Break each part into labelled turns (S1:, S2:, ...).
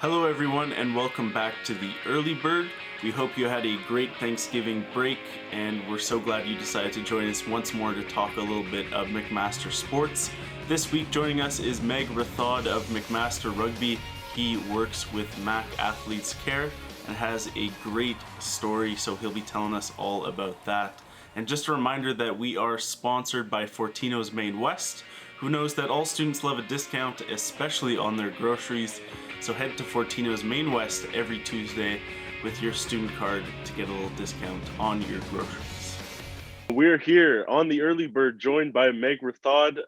S1: Hello, everyone, and welcome back to the Early Bird. We hope you had a great Thanksgiving break, and we're so glad you decided to join us once more to talk a little bit of McMaster sports. This week, joining us is Megh Rathod of McMaster Rugby. He works with McMaster Athletes Care and has a great story, so he'll be telling us all about that. And just a reminder that we are sponsored by Fortino's Main West, who knows that all students love a discount, especially on their groceries. So head to Fortino's Main West every Tuesday with your student card to get a little discount on your groceries.
S2: We're here on the Early Bird, joined by Megh Rathod,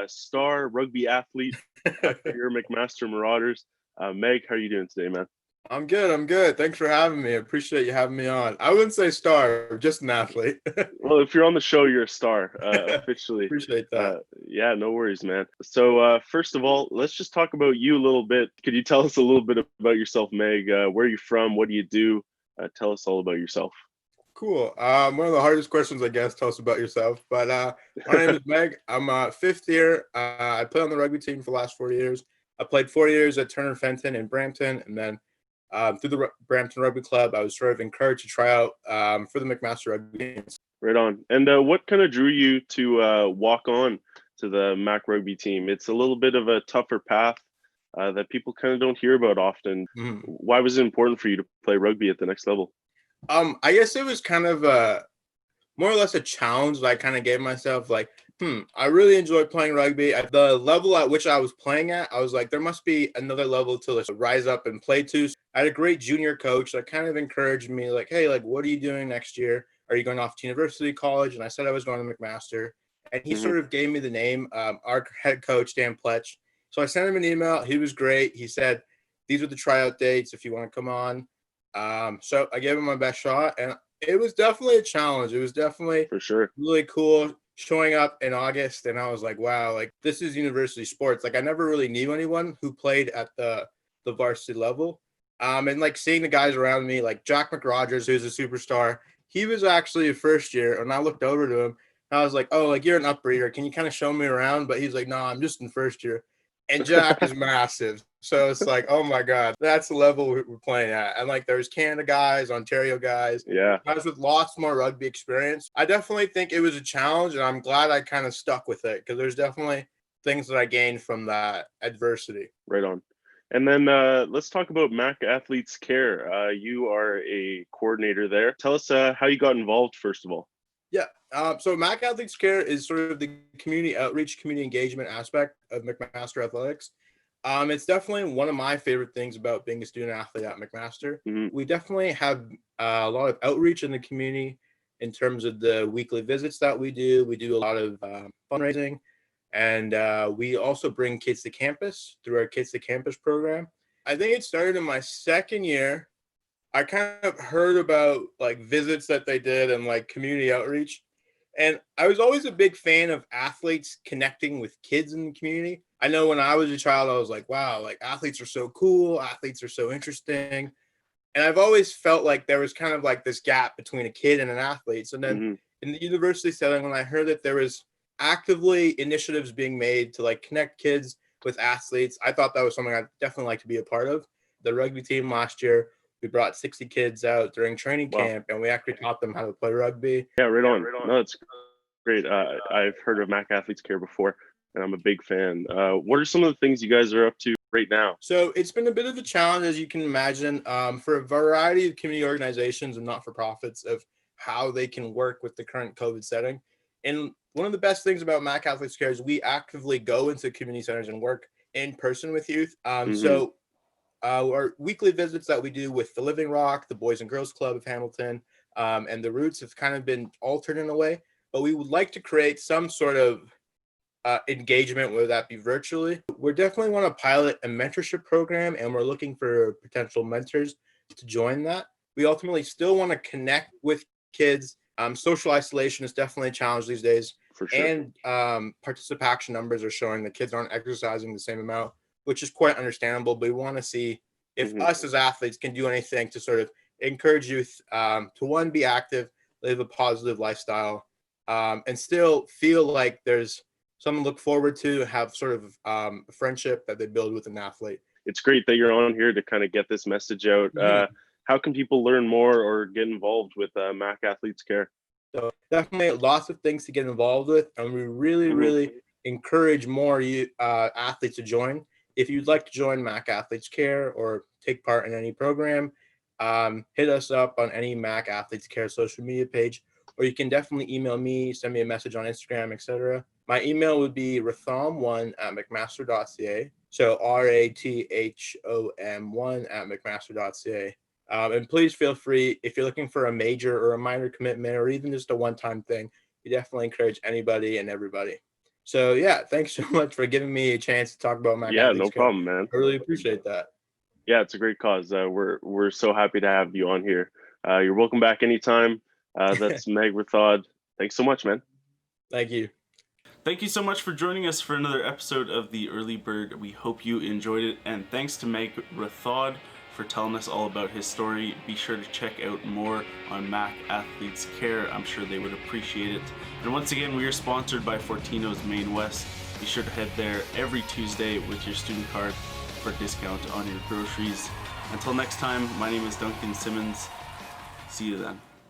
S2: star rugby athlete for your McMaster Marauders. Megh, how are you doing today, man?
S3: I'm good. Thanks for having me. I appreciate you having me on. I wouldn't say star, just an athlete.
S2: Well, if you're on the show, you're a star, officially.
S3: Appreciate that.
S2: Yeah, no worries, man. So first of all, let's just talk about you a little bit. Could you tell us a little bit about yourself, Megh? Where are you from? What do you do? Tell us all about yourself.
S3: Cool. One of the hardest questions, I guess, tell us about yourself. But my name is Megh. I'm fifth year. I played on the rugby team for the last 4 years. I played 4 years at Turner Fenton in Brampton, and then through the Brampton Rugby Club, I was sort of encouraged to try out for the McMaster Rugby team.
S2: Right on. And what kind of drew you to walk on to the Mac Rugby team? It's a little bit of a tougher path that people kind of don't hear about often.
S3: Mm-hmm.
S2: Why was it important for you to play rugby at the next level?
S3: I guess it was kind of more or less a challenge that I kind of gave myself. Like, I really enjoyed playing rugby. At the level at which I was playing at, I was like, there must be another level to rise up and play to. I had a great junior coach that kind of encouraged me, like, hey, like, what are you doing next year? Are you going off to university, college? And I said I was going to McMaster. And he sort of gave me the name, our head coach, Dan Pletch. So I sent him an email. He was great. He said, these are the tryout dates if you want to come on. So I gave him my best shot, and it was definitely a challenge. It was definitely
S2: For sure.
S3: really cool showing up in August, and I was like, wow, like this is university sports. Like I never really knew anyone who played at the varsity level. And like seeing the guys around me, like Jack McRogers, who's a superstar, he was actually a first year, and I looked over to him and I was like, oh, like you're an upbreeder. Can you kind of show me around? But he's like, no, I'm just in first year. And Jack is massive. So it's like, oh my God, that's the level we're playing at. And like there's Canada guys, Ontario guys, guys with lots more rugby experience. I definitely think it was a challenge, and I'm glad I kind of stuck with it because there's definitely things that I gained from that adversity.
S2: Right on. And then let's talk about McMaster Athletes Care. You are a coordinator there. Tell us how you got involved, first of all.
S3: Yeah. So McMaster Athletes Care is sort of the community outreach, community engagement aspect of McMaster Athletics. It's definitely one of my favorite things about being a student athlete at McMaster. We definitely have a lot of outreach in the community in terms of the weekly visits that we do. We do a lot of fundraising, and we also bring kids to campus through our Kids to Campus program. I think it started in my second year. I kind of heard about like visits that they did and like community outreach. And I was always a big fan of athletes connecting with kids in the community. I know when I was a child, I was like, wow, like athletes are so cool. Athletes are so interesting. And I've always felt like there was kind of like this gap between a kid and an athlete. So then in the university setting, when I heard that there was actively initiatives being made to like connect kids with athletes, I thought that was something I'd definitely like to be a part of. The rugby team last year, we brought 60 kids out during training camp, and we actually taught them how to play rugby.
S2: Yeah, right on. No, that's great. I've heard of McMaster Athletes Care before, and I'm a big fan. What are some of the things you guys are up to right now?
S3: So it's been a bit of a challenge, as you can imagine, for a variety of community organizations and not-for-profits of how they can work with the current COVID setting. And one of the best things about McMaster Athletes Care is we actively go into community centers and work in person with youth. So our weekly visits that we do with the Living Rock, the Boys and Girls Club of Hamilton, and the Roots have kind of been altered in a way, but we would like to create some sort of engagement, whether that be virtually. We definitely want to pilot a mentorship program, and we're looking for potential mentors to join that. We ultimately still want to connect with kids. Social isolation is definitely a challenge these days.
S2: For sure.
S3: And participation numbers are showing that kids aren't exercising the same amount, which is quite understandable. But we want to see if us as athletes can do anything to sort of encourage youth to, one, be active, live a positive lifestyle, and still feel like there's something to look forward to, have sort of a friendship that they build with an athlete.
S2: it's great that you're on here to kind of get this message out. How can people learn more or get involved with Mac Athletes Care?
S3: So definitely lots of things to get involved with, and we really encourage more athletes to join. If you'd like to join Mac Athletes Care or take part in any program, hit us up on any Mac Athletes Care social media page, or you can definitely email me, send me a message on Instagram, etc. My email would be rathom1@mcmaster.ca. So rathom1@mcmaster.ca. And please feel free, if you're looking for a major or a minor commitment or even just a one-time thing, we definitely encourage anybody and everybody. So yeah, thanks so much for giving me a chance to talk about Mac Athletes
S2: no
S3: Care.
S2: problem, man.
S3: I really appreciate that.
S2: Yeah, it's a great cause. We're so happy to have you on here. You're welcome back anytime. That's Megh Rathod. Thanks so much, man.
S3: Thank you.
S1: Thank you so much for joining us for another episode of The Early Bird. We hope you enjoyed it, and thanks to Megh Rathod for telling us all about his story. Be sure to check out more on Mac Athletes Care. I'm sure they would appreciate it. And once again, we are sponsored by Fortino's Main West. Be sure to head there every Tuesday with your student card for a discount on your groceries. Until next time, my name is Duncan Simmons. See you then.